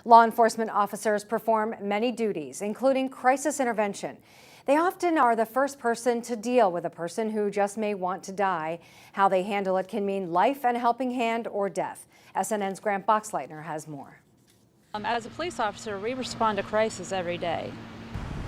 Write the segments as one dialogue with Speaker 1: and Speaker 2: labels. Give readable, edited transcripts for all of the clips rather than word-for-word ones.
Speaker 1: Law enforcement officers perform many duties, including crisis intervention. They often are the first person to deal with a person who just may want to die. How they handle it can mean life and a helping hand or death. SNN's Grant Boxleitner has more.
Speaker 2: As a police officer, we respond to crisis every day.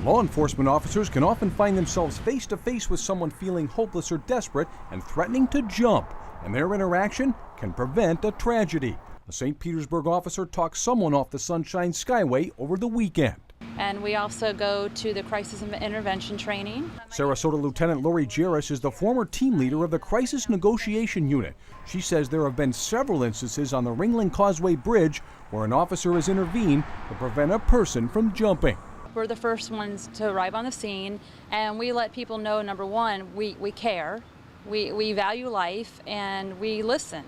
Speaker 3: Law enforcement officers can often find themselves face to face with someone feeling hopeless or desperate and threatening to jump, and their interaction can prevent a tragedy. A St. Petersburg officer talked someone off the Sunshine Skyway over the weekend.
Speaker 2: And we also go to the crisis intervention training.
Speaker 3: Sarasota Lieutenant Lori Jaress is the former team leader of the Crisis Negotiation Unit. She says there have been several instances on the Ringling Causeway Bridge where an officer has intervened to prevent a person from jumping.
Speaker 2: We're the first ones to arrive on the scene, and we let people know, number one, we care, we value life, and we listen.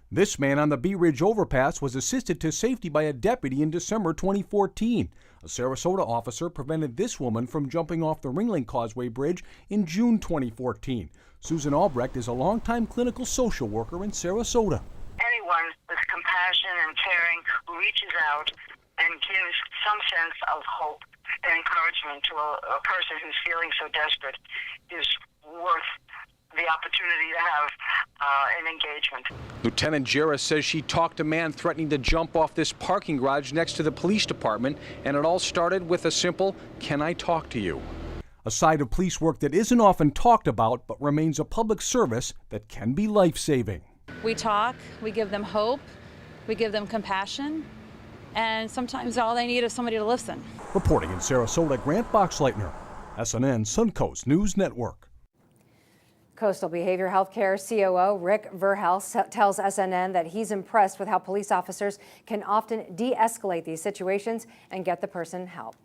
Speaker 3: This man on the Bee Ridge overpass was assisted to safety by a deputy in December 2014. A Sarasota officer prevented this woman from jumping off the Ringling Causeway Bridge in June 2014. Susan Albrecht is a longtime clinical social worker in Sarasota.
Speaker 4: Anyone with compassion and caring who reaches out and gives some sense of hope and encouragement to a person who's feeling so desperate is worth the opportunity to have an engagement.
Speaker 3: Lieutenant Jaress says she talked a man threatening to jump off this parking garage next to the police department, and it all started with a simple, "Can I talk to you?" A side of police work that isn't often talked about, but remains a public service that can be life-saving.
Speaker 2: We talk, we give them hope, we give them compassion, and sometimes all they need is somebody to listen.
Speaker 3: Reporting in Sarasota, Grant Boxleitner, SNN Suncoast News Network.
Speaker 1: Coastal Behavior Healthcare COO Rick Verhel tells SNN that he's impressed with how police officers can often de-escalate these situations and get the person help.